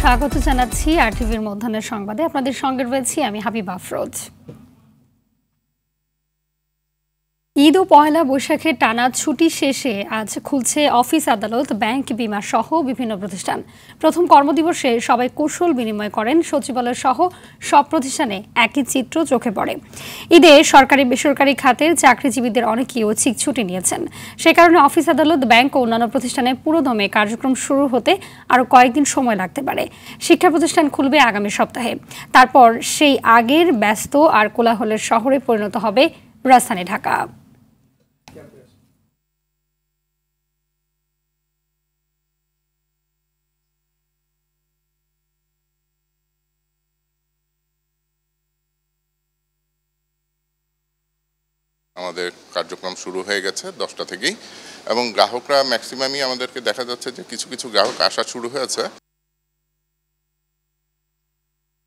স্বাগত জানাচ্ছি আরটিভির মধ্যাহ্নের সংবাদে। আপনাদের সঙ্গে রয়েছি আমি হাবিবা আফরোজ। ঈদ ও পয়লা বৈশাখের টানা ছুটি শেষে আজ খুলছে অফিস, আদালত, ব্যাংক, বিমা সহ বিভিন্ন প্রতিষ্ঠান। প্রথম কর্মদিবসে সবাই কৌশল বিনিময় করেন। সচিবালয় সহ সব প্রতিষ্ঠানে একই চিত্র চোখে পড়ে। ঈদে সরকারি বেসরকারি খাতের চাকরিজীবীদের অনেকেই ঐচ্ছিক ছুটি নিয়েছেন। সে কারণে অফিস, আদালত, ব্যাংক ও অন্যান্য প্রতিষ্ঠানে পুরোদমে কার্যক্রম শুরু হতে আরও কয়েকদিন সময় লাগতে পারে। শিক্ষা প্রতিষ্ঠান খুলবে আগামী সপ্তাহে। তারপর সেই আগের ব্যস্ত আর কোলাহলের শহরে পরিণত হবে রাজধানী ঢাকা। আমাদের কার্যক্রম শুরু হয়ে গেছে 10টা থেকেই, এবং গ্রাহকরা ম্যাক্সিমামই আমাদেরকে দেখা যাচ্ছে যে কিছু কিছু গ্রাহক আসা শুরু হয়েছে।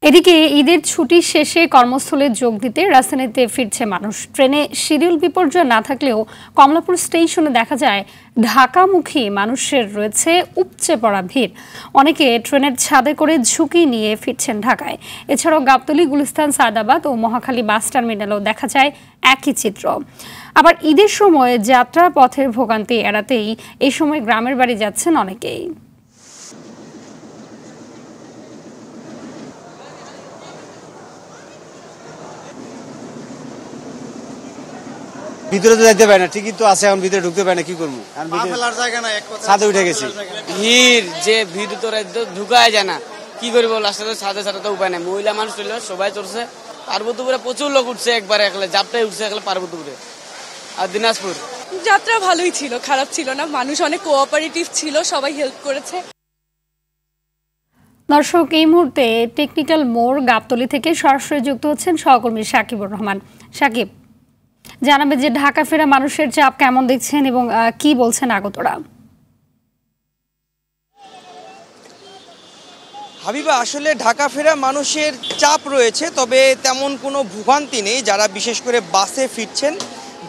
এদিকে ঈদের ছুটি শেষে কর্মস্থলে যোগ দিতে রাজধানীতে ফিরছে মানুষ। ট্রেনে শিডিউল বিপর্যয় না থাকলেও কমলাপুর স্টেশনে দেখা যায় ঢাকামুখী মানুষের রয়েছে উপচে পড়া ভিড়। অনেকে ট্রেনের ছাদে করে ঝুঁকি নিয়ে ফিরছেন ঢাকায়। এছাড়াও গাবতলী, গুলিস্তান, সায়দাবাদ ও মহাখালী বাস টার্মিনালেও দেখা যায় একই চিত্র। আবার ঈদের সময় যাত্রা পথের ভোগান্তি এড়াতেই এই সময় গ্রামের বাড়ি যাচ্ছেন অনেকেই। ভিতরে তো যাইতে পারে না, ঠিকই তো আছে, এখন ভিতরে ঢুকতে পারে না, কি করবো? ছাদে উঠে গেছি। ভিড় যে ভিড় তো ঢুকায় যায় না, কি করবো? লাস্টে তো ছাদে ছাড়া তো উপায় নেই। মহিলা মানুষ ছিল, সবাই চলছে। পার্বতীপুরে প্রচুর লোক উঠছে, একবারে একলে জাপটাই উঠছে একলে পার্বতীপুরে। আর দিনাজপুর যাত্রা ভালোই ছিল, খারাপ ছিল না। মানুষ অনেক কোঅপারেটিভ ছিল, সবাই হেল্প করেছে। দর্শক, এই মুহূর্তে টেকনিক্যাল মোড় গাবতলী থেকে সরাসরি যুক্ত হচ্ছেন সহকর্মী সাকিবুর রহমান। সাকিব, জানাবে যে ঢাকা ফেরা মানুষের চাপ কেমন দেখছেন এবং কি বলছেন আগতরা? হাবিবা, আসলে ঢাকা ফেরা মানুষের চাপ রয়েছে, তবে তেমন কোনো ভোগান্তি নেই। যারা বিশেষ করে বাসে ফিরছেন,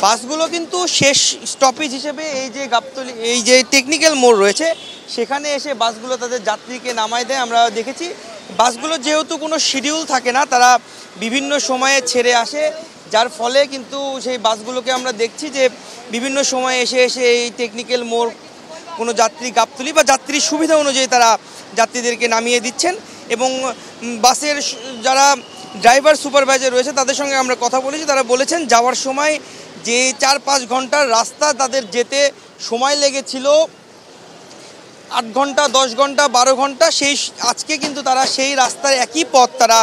বাসগুলো কিন্তু শেষ স্টপেজ হিসেবে এই যে গাবতলী, এই যে টেকনিক্যাল মোড় রয়েছে, সেখানে এসে বাসগুলো তাদের যাত্রীকে নামায় দেয়। আমরা দেখেছি বাসগুলো যেহেতু কোনো শিডিউল থাকে না, তারা বিভিন্ন সময়ে ছেড়ে আসে, যার ফলে কিন্তু সেই বাসগুলোকে আমরা দেখছি যে বিভিন্ন সময়ে এসে এসে এই টেকনিক্যাল মোড় কোনো যাত্রী গাবতলী বা যাত্রীর সুবিধা অনুযায়ী তারা যাত্রীদেরকে নামিয়ে দিচ্ছেন। এবং বাসের যারা ড্রাইভার, সুপারভাইজার রয়েছে, তাদের সঙ্গে আমরা কথা বলেছি। তারা বলেছেন যাওয়ার সময় যে 4-5 ঘন্টার রাস্তা তাদের যেতে সময় লেগেছিল 8 ঘন্টা, 10 ঘন্টা, 12 ঘন্টা, সেই আজকে কিন্তু তারা সেই রাস্তার একই পথ তারা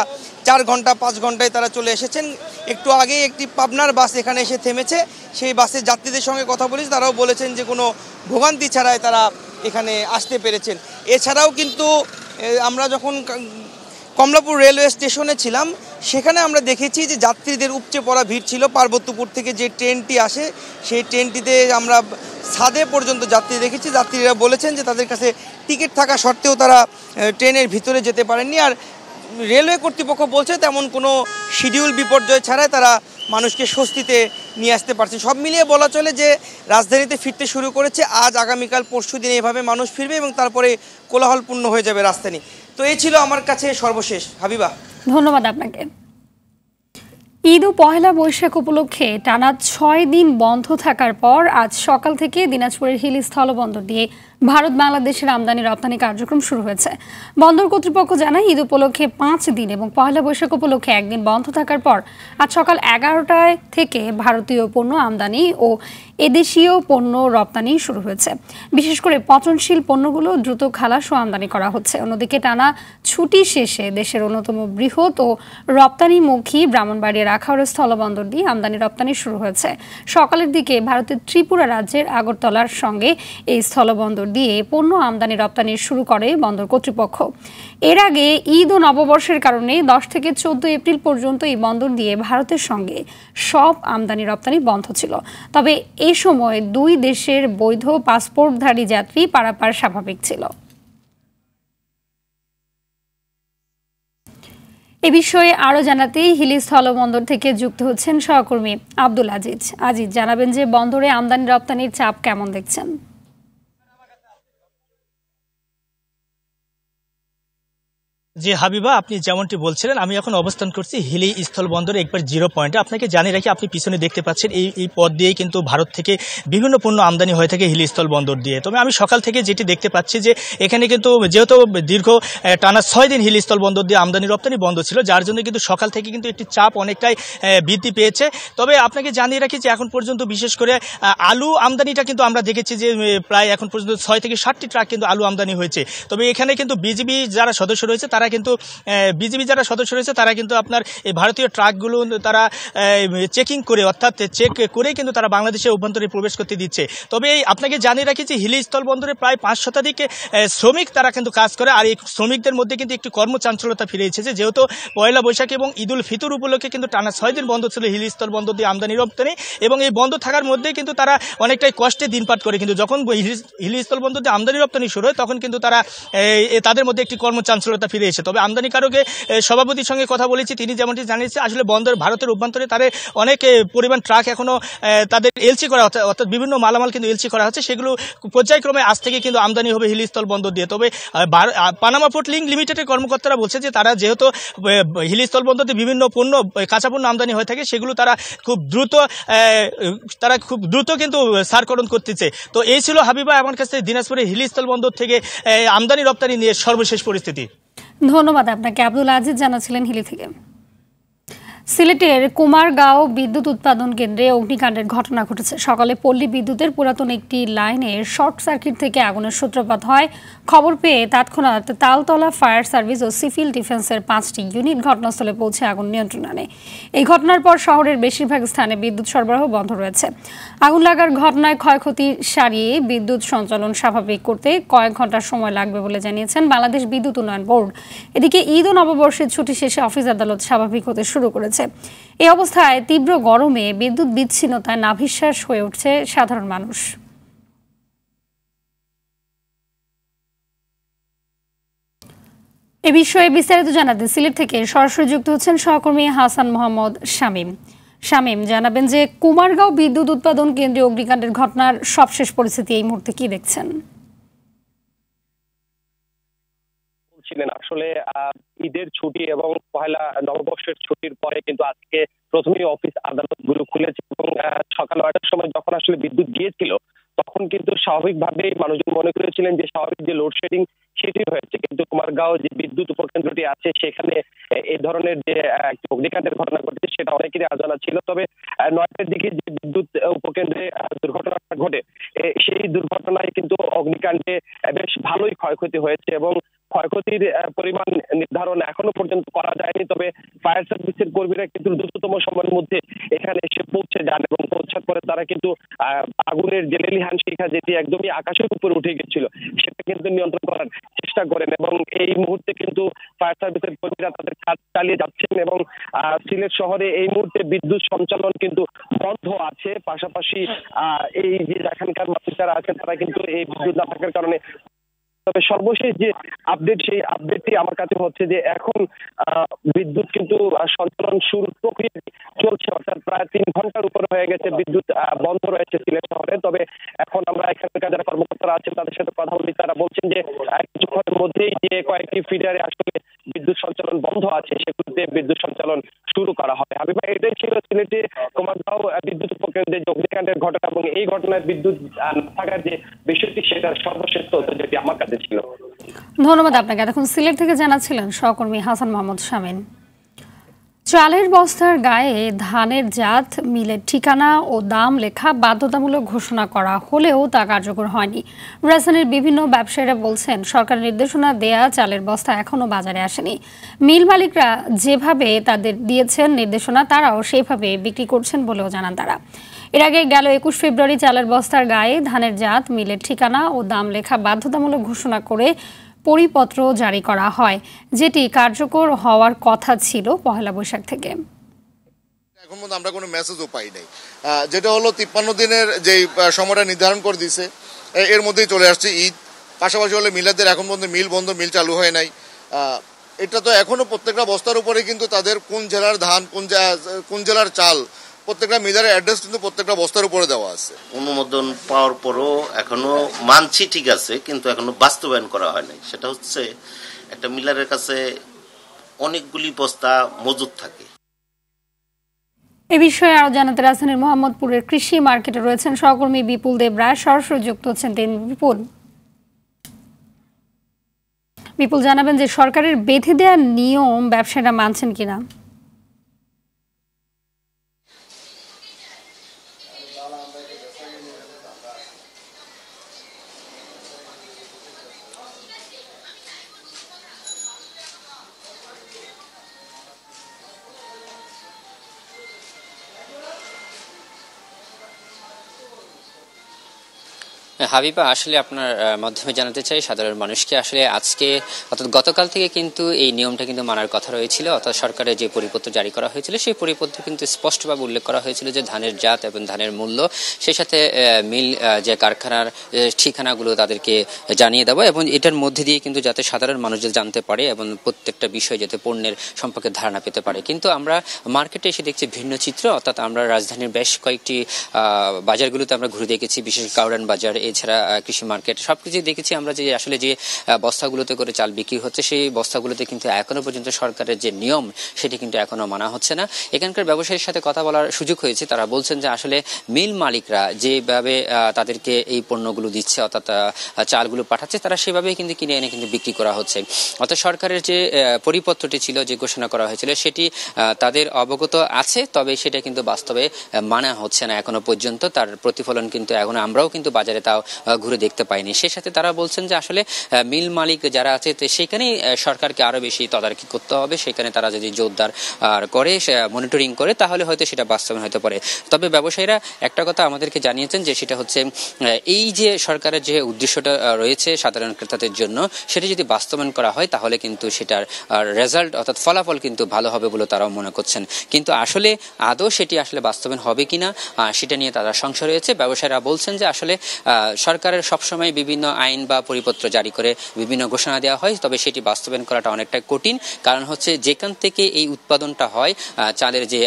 4 ঘন্টা 5 ঘন্টায় তারা চলে এসেছেন। একটু আগে একটি পাবনার বাস এখানে এসে থেমেছে, সেই বাসের যাত্রীদের সঙ্গে কথা বলেছি। তারাও বলেছেন যে কোনো ভোগান্তি ছাড়াই তারা এখানে আসতে পেরেছেন। এছাড়াও কিন্তু আমরা যখন কমলাপুর রেলওয়ে স্টেশনে ছিলাম, সেখানে আমরা দেখেছি যে যাত্রীদের উপচে পড়া ভিড় ছিল। পার্বতীপুর থেকে যে ট্রেনটি আসে, সেই ট্রেনটিতে আমরা ছাদে পর্যন্ত যাত্রী দেখেছি। যাত্রীরা বলেছেন যে তাদের কাছে টিকিট থাকা সত্ত্বেও তারা ট্রেনের ভিতরে যেতে পারেননি। আর রেলওয়ে কর্তৃপক্ষ বলছে তেমন কোনো শিডিউল বিপর্যয় ছাড়াই তারা মানুষকে স্বস্তিতে নিয়ে আসতে পারছে। সব মিলিয়ে বলা চলে যে রাজধানীতে ফিরতে শুরু করেছে আজ, আগামীকাল, পরশু দিন এভাবে মানুষ ফিরবে এবং তারপরে কোলাহলপূর্ণ হয়ে যাবে রাজধানী। তো এই ছিল আমার কাছে সর্বশেষ। হাবিবা, ধন্যবাদ আপনাকে। ঈদ ও পয়লা বৈশাখ উপলক্ষে টানা 6 দিন বন্ধ থাকার পর আজ সকাল থেকে দিনাজপুরের হিলি স্থলবন্দর দিয়ে ভারত বাংলাদেশের আমদানি রপ্তানি কার্যক্রম শুরু হয়েছে। বন্দর কর্তৃপক্ষ জানায় ঈদ উপলক্ষে 5 দিন এবং পয়লা বৈশাখ উপলক্ষে 1 দিন বন্ধ থাকার পর আজ সকাল 11টায় থেকে ভারতীয় পণ্য আমদানি ও এদেশীয় পণ্য রপ্তানি শুরু হয়েছে। বিশেষ করে পচনশীল পণ্যগুলো দ্রুত খালাস ও আমদানি করা হচ্ছে। অন্যদিকে টানা ছুটি শেষে দেশের অন্যতম বৃহৎ ও রপ্তানিমুখী ব্রাহ্মণবাড়িয়ার আখাউড়া স্থলবন্দর দিয়ে আমদানি রপ্তানি শুরু হয়েছে। সকালের দিকে ভারতের ত্রিপুরা রাজ্যের আগরতলার সঙ্গে এই স্থলবন্দর দিয়ে পণ্য আমদানি রপ্তানি শুরু করে বন্দর কর্তৃপক্ষ। এর আগে ঈদ ও নববর্ষের কারণে 10 থেকে 14 এপ্রিল পর্যন্ত এই বন্দর দিয়ে ভারতের সঙ্গে সব আমদানি রপ্তানি বন্ধ ছিল। তবে এই সময় দুই দেশের বৈধ পাসপোর্টধারী যাত্রী পারাপার স্বাভাবিক ছিল। এ বিষয়ে আরো জানাতে হিলি স্থলবন্দর থেকে যুক্ত হচ্ছেন সহকর্মী আব্দুল আজিজ। আজিজ, জানাবেন যে বন্দরে আমদানি রপ্তানির চাপ কেমন দেখছেন? জি হাবিবা, আপনি যেমনটি বলছিলেন, আমি এখন অবস্থান করছি হিলি স্থলবন্দরে একবার জিরো পয়েন্টে। আপনাকে জানিয়ে রাখি, আপনি পিছনে দেখতে পাচ্ছেন এই পথ দিয়েই কিন্তু ভারত থেকে বিভিন্ন পণ্য আমদানি হয়ে থাকে হিলি স্থলবন্দর দিয়ে। তবে আমি সকাল থেকে যেটি দেখতে পাচ্ছি যে এখানে কিন্তু যেহেতু দীর্ঘ টানা 6 দিন হিলি স্থলবন্দর দিয়ে আমদানি রপ্তানি বন্ধ ছিল, যার জন্য কিন্তু সকাল থেকে কিন্তু একটি চাপ অনেকটাই বৃদ্ধি পেয়েছে। তবে আপনাকে জানিয়ে রাখি যে এখন পর্যন্ত বিশেষ করে আলু আমদানিটা কিন্তু আমরা দেখেছি যে প্রায় এখন পর্যন্ত 6 থেকে 7টি ট্রাক কিন্তু আলু আমদানি হয়েছে। তবে এখানে কিন্তু বিজিবি যারা সদস্য রয়েছে তারা কিন্তু আপনার এই ভারতীয় ট্রাকগুলো তারা চেকিং করে, অর্থাৎ চেক করে কিন্তু তারা বাংলাদেশের অভ্যন্তরে প্রবেশ করতে দিচ্ছে। তবে আপনাকে জানিয়ে রাখি যে হিলি স্থলবন্দরে প্রায় 5 শতাধিক শ্রমিক তারা কিন্তু কাজ করে। আর এই শ্রমিকদের মধ্যে কিন্তু একটি কর্মচাঞ্চল্যতা ফিরে এসেছে, যেহেতু পয়লা বৈশাখ এবং ঈদুল ফিতর উপলক্ষে কিন্তু টানা 6 দিন বন্ধ ছিল হিলি স্থলবন্দর দিয়ে আমদানি রপ্তানি, এবং এই বন্ধ থাকার মধ্যে কিন্তু তারা অনেকটাই কষ্টে দিনপাত করে। কিন্তু যখন হিলি স্থলবন্দর দিয়ে আমদানি রপ্তানি শুরু হয় তখন কিন্তু তাদের মধ্যে একটি কর্মচাঞ্চল্যতা ফিরে এসে। তবে আমদানিকারকের সভাপতির সঙ্গে কথা বলেছি, তিনি যেমনটি জানিয়েছে আসলে ভারতের অভ্যন্তরে তাদের অনেক পরিমাণ ট্রাক এখনো তাদের এলসি করা হচ্ছে, অর্থাৎ বিভিন্ন মালামাল কিন্তু এলসি করা হচ্ছে, সেগুলো পর্যায়ক্রমে আজ থেকে কিন্তু আমদানি হবে হিলি স্থলবন্দর দিয়ে। তবে পানামা পোর্ট লিঙ্ক লিমিটেডের কর্মকর্তারা বলছে যে তারা যেহেতু হিলি স্থলবন্দর দিয়ে বিভিন্ন পণ্য কাঁচা পণ্য আমদানি হয়ে থাকে, সেগুলো তারা খুব দ্রুত কিন্তু সারকরণ করতেছে। তো এই ছিল হাবিবা আমার কাছে দিনাজপুরের হিলি স্থলবন্দর থেকে আমদানি রপ্তানি নিয়ে সর্বশেষ পরিস্থিতি। ধন্যবাদ আপনাকে। আব্দুল আজিজ জানাচ্ছিলেন হিলি থেকে। সিলেটের কুমারগাঁও বিদ্যুৎ উৎপাদন কেন্দ্রে অগ্নিকাণ্ডের ঘটনা ঘটেছে। সকালে পল্লী বিদ্যুতের পুরাতন একটি লাইনের শর্ট সার্কিট থেকে আগুনের সূত্রপাত হয়। খবর পেয়ে তৎক্ষণাৎ তালতলা ফায়ার সার্ভিস ও সিভিল ডিফেন্সের 5টি ইউনিট ঘটনাস্থলে পৌঁছে আগুন নিয়ন্ত্রণে আনে। এই ঘটনার পর শহরের বেশিরভাগ স্থানে বিদ্যুৎ সরবরাহ বন্ধ রয়েছে। আগুন লাগার ঘটনায় ক্ষয়ক্ষতি সারিয়ে বিদ্যুৎ সঞ্চালন স্বাভাবিক করতে কয়েক ঘন্টা সময় লাগবে বলে জানিয়েছেন বাংলাদেশ বিদ্যুৎ উন্নয়ন বোর্ড। এদিকে ঈদ ও নববর্ষের ছুটি শেষে অফিস আদালত স্বাভাবিক হতে শুরু করেছে। এই অবস্থায় তীব্র গরমে বিদ্যুৎ বিচ্ছিন্নতায় নাভিশ্বাস হয়ে উঠছে সাধারণ মানুষ। এ বিষয়ে বিস্তারিত জানাতে সিলেট থেকে সরাসরি যুক্ত হচ্ছেন সহকর্মী হাসান মোহাম্মদ শামীম। শামীম, জানাবেন যে কুমারগাঁও বিদ্যুৎ উৎপাদন কেন্দ্রে অগ্নিকাণ্ডের ঘটনার সবশেষ পরিস্থিতি এই মুহূর্তে কি দেখছেন? আসলে ঈদের ছুটি এবং পহেলা নববর্ষের ছুটির পরে কিন্তু আজকে প্রথমেই অফিস আদালত গুলো খুলেছে, এবং সকাল 9টার সময় যখন আসলে বিদ্যুৎ গিয়েছিল তখন কিন্তু স্বাভাবিকভাবেই মানুষজন মনে করেছিলেন যে স্বাভাবিক যে লোডশেডিং সেটি হয়েছে। কিন্তু কুমারগাঁও যে বিদ্যুৎ উপকেন্দ্রটি আছে সেখানে এই ধরনের যে অগ্নিকাণ্ডের ঘটনা ঘটেছে সেটা অনেকেরই অজানা ছিল। তবে 9টার দিকে যে বিদ্যুৎ উপকেন্দ্রে দুর্ঘটনাটা ঘটে, সেই দুর্ঘটনায় কিন্তু অগ্নিকাণ্ডে বেশ ভালোই ক্ষয়ক্ষতি হয়েছে, এবং ক্ষয়ক্ষতির পরিমাণ নির্ধারণ এখনো পর্যন্ত করা যায়নি। তবে ফায়ার সার্ভিসের কর্মীরা কিন্তু দ্রুততম সময়ের মধ্যে এখানে এসে পৌঁছে যান, এবং পৌঁছার পরে তারা কিন্তু আগুনের যে লেলিহান শিখা যেটি একদমই আকাশের উপরে উঠে গেছিল সেটা কিন্তু নিয়ন্ত্রণ করার চেষ্টা করেন, এবং এই মুহূর্তে কিন্তু ফায়ার সার্ভিসের কর্মীরা তাদের কাজ চালিয়ে যাচ্ছেন, এবং সিলেট শহরে এই মুহূর্তে বিদ্যুৎ সঞ্চালন কিন্তু বন্ধ আছে। পাশাপাশি এই যে এখানকার মানুষ যারা আছেন তারা কিন্তু এই বিদ্যুৎ না থাকার কারণে, তবে সর্বশেষ যে আপডেট সেই আপডেটটি আমার কাছে হচ্ছে যে এখন বিদ্যুৎ কিন্তু সঞ্চালন শুরুর প্রক্রিয়া চলছে, অর্থাৎ প্রায় 3 ঘন্টার উপরে হয়ে গেছে বিদ্যুৎ বন্ধ রয়েছে সিলেট শহরে। তবে এখন আমরা এখানকার যারা কর্মকর্তারা আছেন তাদের সাথে কথা বলি, তারা বলছেন যে কিছুক্ষণের মধ্যেই যে কয়েকটি ফিডারে আসলে বিদ্যুৎ সঞ্চালন বন্ধ আছে সেগুলোতে বিদ্যুৎ সঞ্চালন শুরু করা হবে। হাবিবা, এটাই ছিল সিলেটে কুমারগাঁও বিদ্যুৎ উপকেন্দ্রে যে অগ্নিকাণ্ডের ঘটনা, এবং এই ঘটনায় বিদ্যুৎ থাকার যে বিষয়টি সেটার সর্বশেষ তথ্য যেটি আমার কাছে ছিল। ধন্যবাদ আপনাকে। এখন সিলেট থেকে জানাচ্ছিলেন সহকর্মী হাসান মোহাম্মদ শামীম। চালের বস্তার গায়ে ধানের জাত, মিলের ঠিকানা ও দাম লেখা বাধ্যতামূলক ঘোষণা করা হলেও তা কার্যকর হয়নি। রাজধানীর বিভিন্ন ব্যবসায়ীরা বলছেন সরকারের নির্দেশনা দেয়া চালের বস্তা এখনো বাজারে আসেনি। মিল মালিকরা যেভাবে তাদের দিয়েছেন নির্দেশনা তারাও সেভাবে বিক্রি করছেন বলেও জানান তারা। এর আগে গেল 21 ফেব্রুয়ারি চালের বস্তার গায়ে ধানের জাত, মিলের ঠিকানা ও দাম লেখা বাধ্যতামূলক ঘোষণা করে পরিপত্র জারি করা হয়, যেটি কার্যকর হওয়ার কথা ছিল পহেলা বৈশাখ থেকে। এখন পর্যন্ত আমরা কোনো মেসেজও পাই নাই, যেটা হলো 53 দিনের যে সময়টা নির্ধারণ করে দিয়েছে এর মধ্যেই চলে আসছে ঈদ। পাশাপাশি হলে মিলাদের এখন পর্যন্ত মিল বন্ধ, মিল চালু হয় নাই। এটা তো এখনো প্রত্যেকটা বস্তার উপরে কিন্তু তাদের কোন জেলার ধান, কোন জেলার চাল, প্রত্যেকটা মিলারের অ্যাড্রেস কিন্তু প্রত্যেকটা বস্তার উপরে দেওয়া আছে। অনুমোদন পাওয়ার পরও এখনো মানছি ঠিক আছে, কিন্তু এখনো বাস্তবায়ন করা হয় নাই। সেটা হচ্ছে একটা মিলারের কাছে অনেকগুলি বস্তা মজুদ থাকে। এ বিষয়ে আরো জানাতে রাজধানীর মোহাম্মদপুরের কৃষি মার্কেটে রয়েছেন সহকর্মী বিপুল দেব রায়, সরাসরি যুক্ত হচ্ছেন তিনি। বিপুল জানাবেন যে সরকারের বেঁধে দেওয়া নিয়ম ব্যবসায়ীরা মানছেন কিনা। হাবিবা, আসলে আপনার মাধ্যমে জানাতে চাই সাধারণ মানুষকে, আসলে আজকে অর্থাৎ গতকাল থেকে কিন্তু এই নিয়মটা কিন্তু মানার কথা রয়েছিল, অর্থাৎ সরকারের যে পরিপত্র জারি করা হয়েছিল সেই পরিপত্রে কিন্তু স্পষ্টভাবে উল্লেখ করা হয়েছিল যে ধানের জাত এবং ধানের মূল্য, সেই সাথে মিল যে কারখানার ঠিকানাগুলো তাদেরকে জানিয়ে দেওয়া, এবং এটার মধ্যে দিয়ে কিন্তু যাতে সাধারণ মানুষ জানতে পারে এবং প্রত্যেকটা বিষয় যাতে পণ্যের সম্পর্কে ধারণা পেতে পারে। কিন্তু আমরা মার্কেটে এসে দেখছি ভিন্ন চিত্র, অর্থাৎ আমরা রাজধানীর বেশ কয়েকটি বাজারগুলোতে আমরা ঘুরে দেখেছি, বিশেষ কাউরান বাজার, এছাড়া কৃষি মার্কেট, সবকিছু দেখেছি আমরা যে আসলে যে বস্তাগুলোতে করে চাল বিক্রি হচ্ছে সেই বস্তাগুলোতে কিন্তু এখনো পর্যন্ত সরকারের যে নিয়ম সেটি কিন্তু এখনো মানা হচ্ছে না। এখানকার ব্যবসায়ীর সাথে কথা বলার সুযোগ হয়েছে, তারা বলছেন যে আসলে মিল মালিকরা যেভাবে তাদেরকে এই পণ্যগুলো দিচ্ছে, অর্থাৎ চালগুলো পাঠাচ্ছে, তারা সেভাবেই কিন্তু কিনে এনে কিন্তু বিক্রি করা হচ্ছে। অর্থাৎ সরকারের যে পরিপত্রটি ছিল, যে ঘোষণা করা হয়েছিল, সেটি তাদের অবগত আছে, তবে সেটা কিন্তু বাস্তবে মানা হচ্ছে না এখনো পর্যন্ত। তার প্রতিফলন কিন্তু এখন আমরাও কিন্তু বাজারে তাও ঘুরে দেখতে পাইনি। সেই সাথে তারা বলছেন যে আসলে মিল মালিক যারা আছে সেখানেই সরকারকে আরো বেশি তদারকি করতে হবে, সেখানে তারা যদি জোরদার করে মনিটরিং করে তাহলে হয়তো সেটা বাস্তবায়ন হতে পারে। তবে ব্যবসায়ীরা একটা কথা আমাদেরকে জানিয়েছেন যে সেটা হচ্ছে এই যে সরকারের যে উদ্দেশ্যটা রয়েছে সাধারণ ক্রেতাদের জন্য, সেটা যদি বাস্তবায়ন করা হয় তাহলে কিন্তু সেটার রেজাল্ট অর্থাৎ ফলাফল কিন্তু ভালো হবে বলে তারাও মনে করছেন। কিন্তু আসলে আদৌ সেটি আসলে বাস্তবায়ন হবে কিনা সেটা নিয়ে তারা সংশয় রয়েছে। ব্যবসায়ীরা বলছেন যে আসলে সরকারের সবসময় বিভিন্ন আইন বা পরিপত্র জারি করে বিভিন্ন ঘোষণা দেওয়া হয়, তবে সেটি বাস্তবায়ন করাটা অনেকটা কঠিন। কারণ হচ্ছে যেখান থেকে এই উৎপাদনটা হয়, চালের যে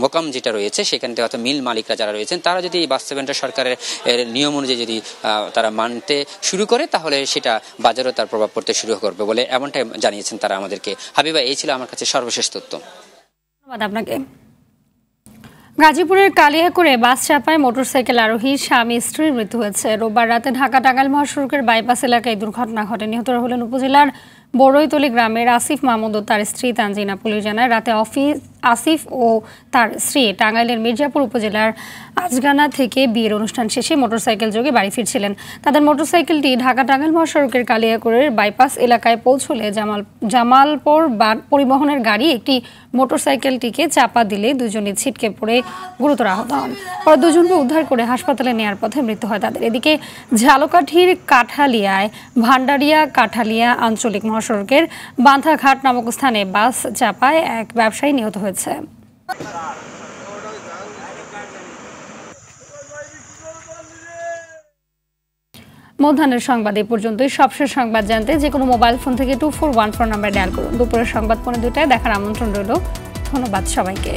মোকাম যেটা রয়েছে সেখান থেকে অর্থাৎ মিল মালিকরা যারা রয়েছেন, তারা যদি এই বাস্তবায়নটা সরকারের নিয়ম অনুযায়ী যদি তারা মানতে শুরু করে তাহলে সেটা বাজারেও তার প্রভাব পড়তে শুরু করবে বলে এমনটাই জানিয়েছেন তারা আমাদেরকে। হাবিবা, এই ছিল আমার কাছে সর্বশেষ তথ্য। ধন্যবাদ আপনাকে। গাজীপুরের কালিয়াকৈরে বাস চাপায় মোটরসাইকেল আরোহী স্বামী স্ত্রীর মৃত্যু হয়েছে। রোববার রাতে ঢাকা-টাঙ্গাইল মহাসড়কের বাইপাস এলাকায় দুর্ঘটনা ঘটে। নিহতরা হলেন উপজেলার বড়ইতলী গ্রামের আসিফ মাহমুদ ও তার স্ত্রী তানজিনা। পুলিশ জানায় রাতে আসিফ ও তার স্ত্রী টাঙ্গাইলের মির্জাপুর উপজেলার আজগানা থেকে বিয়ের অনুষ্ঠান শেষে মোটরসাইকেল যোগে বাড়ি ফিরছিলেন। তাদের মোটরসাইকেলটি ঢাকা-টাঙ্গাইল মহাসড়কের কালিয়াকৈরের বাইপাস এলাকায় পৌঁছলে জামালপুর পরিবহনের গাড়ি একটি মোটরসাইকেলটিকে চাপা দিলে দুজনে ছিটকে পড়ে গুরুতর আহত হন। পরে দুজনকে উদ্ধার করে হাসপাতালে নেওয়ার পথে মৃত্যু হয় তাদের। এদিকে ঝালকাঠির কাঠালিয়ায় ভান্ডারিয়া কাঠালিয়া আঞ্চলিক মহাসড়কের বান্ধাঘাট নামক স্থানে বাস চাপায় এক ব্যবসায়ী নিহত হয়েছে। মধ্যাহ্নের সংবাদ এ পর্যন্তই। সবশেষ সংবাদ জানতে যে কোনো মোবাইল ফোন থেকে 2414 নাম্বার ডায়াল করুন। দুপুরের সংবাদ 2:30টায় দেখার আমন্ত্রণ রইল। ধন্যবাদ সবাইকে।